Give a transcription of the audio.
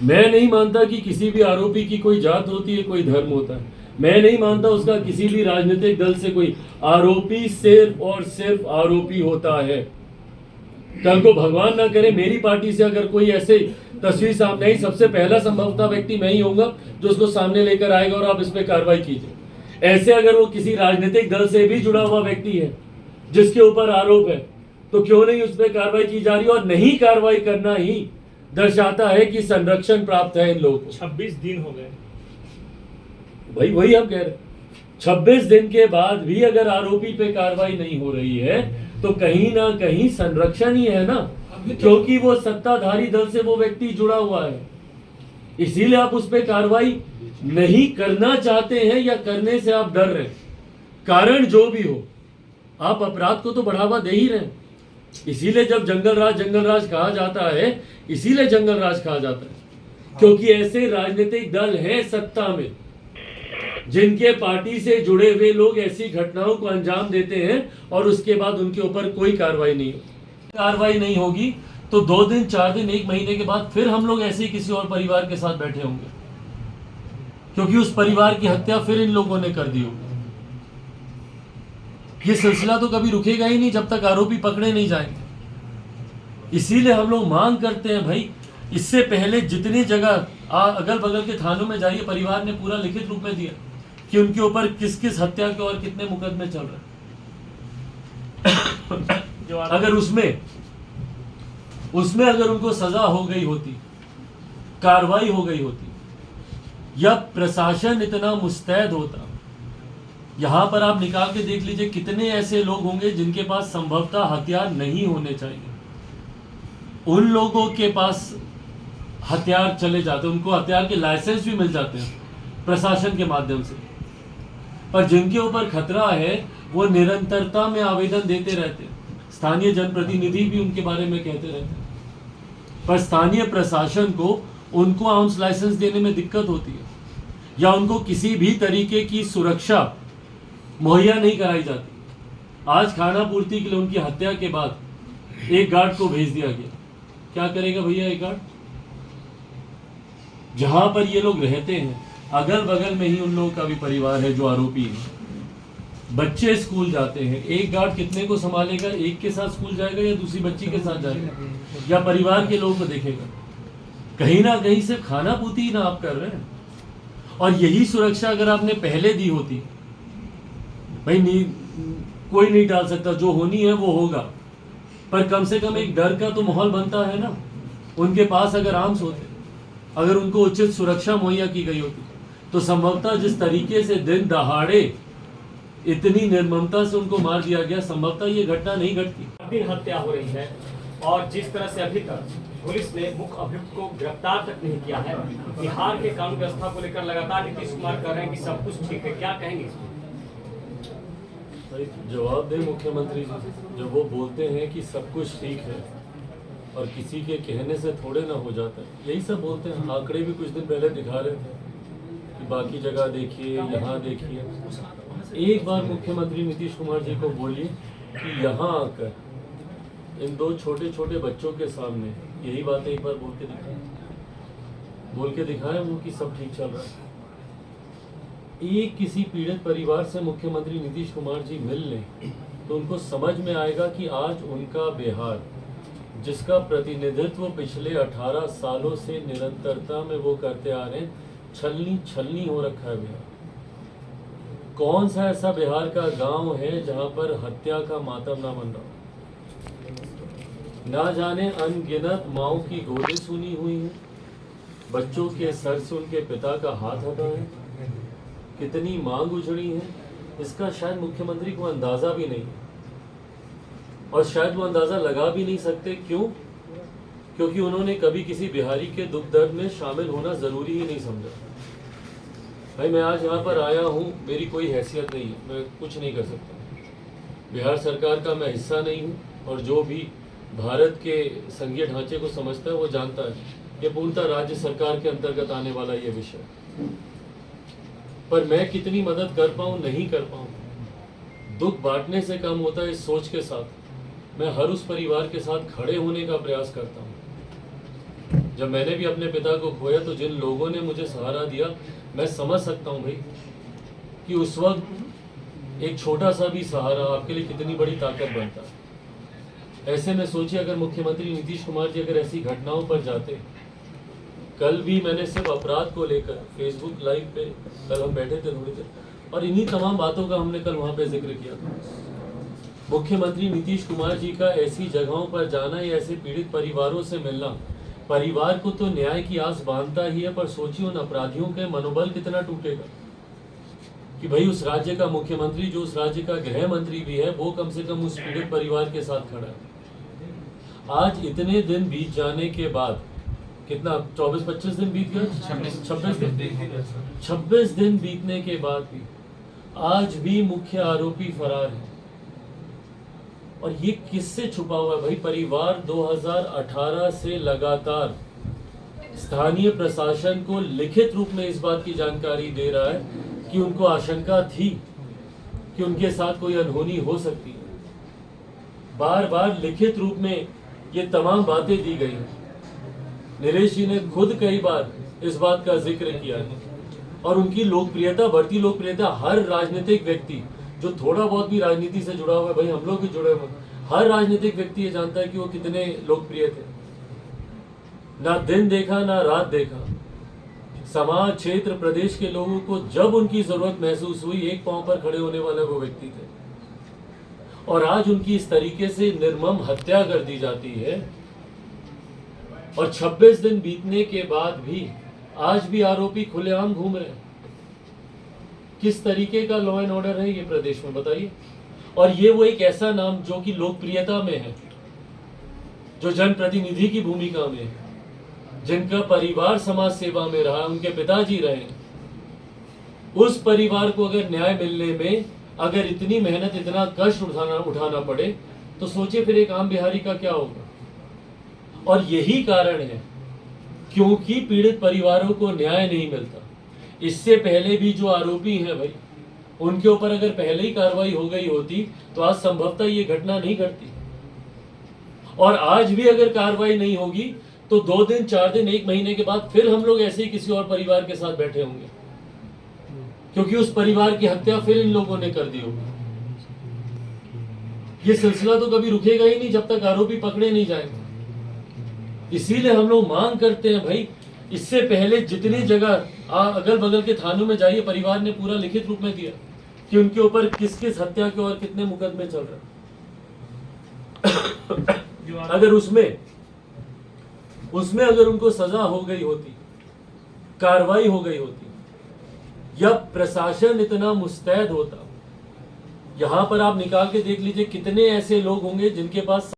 मैं नहीं मानता कि किसी भी आरोपी की कोई जात होती है, कोई धर्म होता है। मैं नहीं मानता उसका किसी भी राजनीतिक दल से कोई आरोपी सिर्फ और सिर्फ आरोपी होता है। कल को भगवान ना करे मेरी पार्टी से अगर कोई ऐसे तस्वीर सामने आई, सबसे पहला संभवतः व्यक्ति मैं ही होऊंगा जो उसको सामने लेकर आएगा और आप इस पर कार्रवाई कीजिए। ऐसे अगर वो किसी राजनीतिक दल से भी जुड़ा हुआ व्यक्ति है जिसके ऊपर आरोप है, तो क्यों नहीं उस पर कार्रवाई की जा रही? और नहीं कार्रवाई करना ही दर्शाता है कि संरक्षण प्राप्त है इन लोगों को। 26 दिन हो गए भाई, वही हम कह रहे हैं, 26 दिन के बाद भी अगर आरोपी पे कार्रवाई नहीं हो रही है तो कहीं ना कहीं संरक्षण ही है ना, क्योंकि वो सत्ताधारी दल से वो व्यक्ति जुड़ा हुआ है। इसीलिए आप उस पर कार्रवाई नहीं करना चाहते हैं या करने से आप डर रहे हैं। कारण जो भी हो, आप अपराध को तो बढ़ावा दे ही रहे हैं। इसीलिए जब जंगल राज कहा जाता है, इसीलिए जंगल राज कहा जाता है क्योंकि ऐसे राजनीतिक दल हैं सत्ता में जिनके पार्टी से जुड़े हुए लोग ऐसी घटनाओं को अंजाम देते हैं और उसके बाद उनके ऊपर कोई कार्रवाई नहीं होगी तो 2 दिन 4 दिन 1 महीने के बाद फिर हम लोग ऐसे ही किसी और परिवार के साथ बैठे होंगे, क्योंकि उस परिवार की हत्या फिर इन लोगों ने कर दी होगी। ये सिलसिला तो कभी रुकेगा ही नहीं जब तक आरोपी पकड़े नहीं जाएंगे। इसीलिए हम लोग मांग करते हैं भाई, इससे पहले जितनी जगह अगल बगल के थानों में जाइए, परिवार ने पूरा लिखित रूप में दिया कि उनके ऊपर किस किस हत्या के और कितने मुकदमे चल रहे हैं। अगर उसमें अगर उनको सजा हो गई होती, कार्रवाई हो गई होती या प्रशासन इतना मुस्तैद होता, यहां पर आप निकाल के देख लीजिए कितने ऐसे लोग होंगे जिनके पास संभवतः हथियार नहीं होने चाहिए, उन लोगों के पास हथियार चले जाते, उनको हथियार के लाइसेंस भी मिल जाते हैं प्रशासन के माध्यम से। पर जिनके ऊपर खतरा है वो निरंतरता में आवेदन देते रहते हैं, स्थानीय जनप्रतिनिधि भी उनके बारे में कहते रहते हैं, पर स्थानीय प्रशासन को उनको आर्म्स लाइसेंस देने में दिक्कत होती है या उनको किसी भी तरीके की सुरक्षा मुहैया नहीं कराई जाती। आज खाना पूर्ति के लिए उनकी हत्या के बाद एक गार्ड को भेज दिया गया। क्या करेगा भैया एक गार्ड? जहां पर ये लोग रहते हैं अगल बगल में ही उन लोगों का भी परिवार है जो आरोपी है। बच्चे स्कूल जाते हैं, एक गार्ड कितने को संभालेगा? एक के साथ स्कूल जाएगा या दूसरी बच्ची के साथ जाएगा या परिवार के लोगों को देखेगा? कहीं ना कहीं से खाना पूर्ति ही ना आप कर रहे हैं। और यही सुरक्षा अगर आपने पहले दी होती, भाई कोई नहीं डाल सकता, जो होनी है वो होगा, पर कम से कम एक डर का तो माहौल बनता है ना। उनके पास अगर आर्म्स होते, अगर उनको उचित सुरक्षा मुहैया की गई होती, तो संभवतः जिस तरीके से दिन दहाड़े इतनी निर्ममता से उनको मार दिया गया, संभवतः ये घटना नहीं घटती। दिन हत्या हो रही है और जिस तरह से अभी तक पुलिस ने मुख्य अभियुक्त को गिरफ्तार तक नहीं किया है, बिहार के कानून व्यवस्था को लेकर लगातार नीतीश कुमार कह रहे हैं कि सब कुछ ठीक है, क्या कहेंगे इसमें? जवाब दे मुख्यमंत्री जी, जब वो बोलते हैं कि सब कुछ ठीक है और किसी के कहने से थोड़े ना हो जाता है, यही सब बोलते हैं। आंकड़े भी कुछ दिन पहले दिखा रहे थे कि बाकी जगह देखिए, यहाँ देखिए। एक बार मुख्यमंत्री नीतीश कुमार जी को बोलिए कि यहाँ आकर इन 2 छोटे छोटे बच्चों के सामने यही बातें एक बार बोल के दिखाएं वो कि सब ठीक चल रहा है। एक किसी पीड़ित परिवार से मुख्यमंत्री नीतीश कुमार जी मिल लें तो उनको समझ में आएगा कि आज उनका बिहार, जिसका प्रतिनिधित्व पिछले 18 सालों से निरंतरता में वो करते आ रहे हैं, छलनी हो रखा है बिहार। कौन सा ऐसा बिहार का गांव है जहां पर हत्या का मातम ना मन रहा? ना जाने अनगिनत माओं की गोली सुनी हुई है, बच्चों के सर से उनके पिता का हाथ हटा है, कितनी मांग उजड़ी है, इसका शायद मुख्यमंत्री को अंदाजा भी नहीं, और शायद वो अंदाजा लगा भी नहीं सकते। क्यों? क्योंकि उन्होंने कभी किसी बिहारी के दुख दर्द में शामिल होना जरूरी ही नहीं समझा। भाई मैं आज यहाँ पर आया हूँ, मेरी कोई हैसियत नहीं है, मैं कुछ नहीं कर सकता, बिहार सरकार का मैं हिस्सा नहीं हूँ, और जो भी भारत के संघीय ढांचे को समझता है वो जानता है ये पूर्णतः राज्य सरकार के अंतर्गत आने वाला ये विषय। पर मैं कितनी मदद कर पाऊँ नहीं कर पाऊँ, दुख बांटने से कम होता है, इस सोच के साथ मैं हर उस परिवार के साथ खड़े होने का प्रयास करता हूँ। जब मैंने भी अपने पिता को खोया तो जिन लोगों ने मुझे सहारा दिया, मैं समझ सकता हूँ भाई कि उस वक्त एक छोटा सा भी सहारा आपके लिए कितनी बड़ी ताकत बनता। ऐसे में सोचिए अगर मुख्यमंत्री नीतीश कुमार जी अगर ऐसी घटनाओं पर जाते। कल भी मैंने सिर्फ अपराध को लेकर फेसबुक लाइव पे कल हम बैठे थे थोड़ी देर, और इन्हीं तमाम बातों का हमने कल वहाँ पे जिक्र किया था। मुख्यमंत्री नीतीश कुमार जी का ऐसी जगहों पर जाना या ऐसे पीड़ित परिवारों से मिलना परिवार को तो न्याय की आस बांधता ही है, पर सोचिए उन अपराधियों के मनोबल कितना टूटेगा कि भाई उस राज्य का मुख्यमंत्री जो उस राज्य का गृह मंत्री भी है वो कम से कम उस पीड़ित परिवार के साथ खड़ा है। आज इतने दिन बीत जाने के बाद, कितना 24-25 दिन बीत गए, 26 दिन बीतने के बाद भी आज भी मुख्य आरोपी फरार है। और ये किससे छुपा हुआ है भाई? परिवार 2018 से लगातार स्थानीय प्रशासन को लिखित रूप में इस बात की जानकारी दे रहा है कि उनको आशंका थी कि उनके साथ कोई अनहोनी हो सकती है। बार बार लिखित रूप में ये तमाम बातें दी गई हैं। नीलेश जी ने खुद कई बार इस बात का जिक्र किया है और उनकी लोकप्रियता, बढ़ती लोकप्रियता, हर राजनीतिक व्यक्ति जो थोड़ा बहुत भी राजनीति से जुड़ा हुआ है, भाई हम लोग भी जुड़े हुए, हर राजनीतिक व्यक्ति ये जानता है कि वो कितने लोकप्रिय थे। ना दिन देखा ना रात देखा, समाज, क्षेत्र, प्रदेश के लोगों को जब उनकी जरूरत महसूस हुई एक पांव पर खड़े होने वाले वो व्यक्ति थे। और आज उनकी इस तरीके से निर्मम हत्या कर दी जाती है और 26 दिन बीतने के बाद भी आज भी आरोपी खुलेआम घूम रहे हैं। किस तरीके का लॉ एंड ऑर्डर है ये प्रदेश में, बताइए। और ये वो एक ऐसा नाम जो कि लोकप्रियता में है, जो जनप्रतिनिधि की भूमिका में है, जिनका परिवार समाज सेवा में रहा, उनके पिताजी रहे, उस परिवार को अगर न्याय मिलने में अगर इतनी मेहनत, इतना कष्ट उठाना पड़े तो सोचिए फिर एक आम बिहारी का क्या होगा। और यही कारण है क्योंकि पीड़ित परिवारों को न्याय नहीं मिलता। इससे पहले भी जो आरोपी हैं भाई, उनके ऊपर अगर पहले ही कार्रवाई हो गई होती तो आज संभवतः ये घटना नहीं घटती। और आज भी अगर कार्रवाई नहीं होगी तो 2 दिन, 4 दिन, 1 महीने के बाद फिर हम लोग ऐसे ही किसी और परिवार के साथ बैठे होंगे, क्योंकि उस परिवार की हत्या फिर इन लोगों ने कर दी होगी। ये सिलसिला तो कभी रुकेगा ही नहीं जब तक आरोपी पकड़े नहीं जाएंगे। इसीलिए हम लोग मांग करते हैं भाई, इससे पहले जितनी जगह अगल बगल के थानों में जाइए, परिवार ने पूरा लिखित रूप में दिया कि उनके ऊपर किस किस हत्या के और कितने मुकदमे चल रहे। अगर उसमें अगर उनको सजा हो गई होती, कार्रवाई हो गई होती, या प्रशासन इतना मुस्तैद होता, यहां पर आप निकाल के देख लीजिए कितने ऐसे लोग होंगे जिनके पास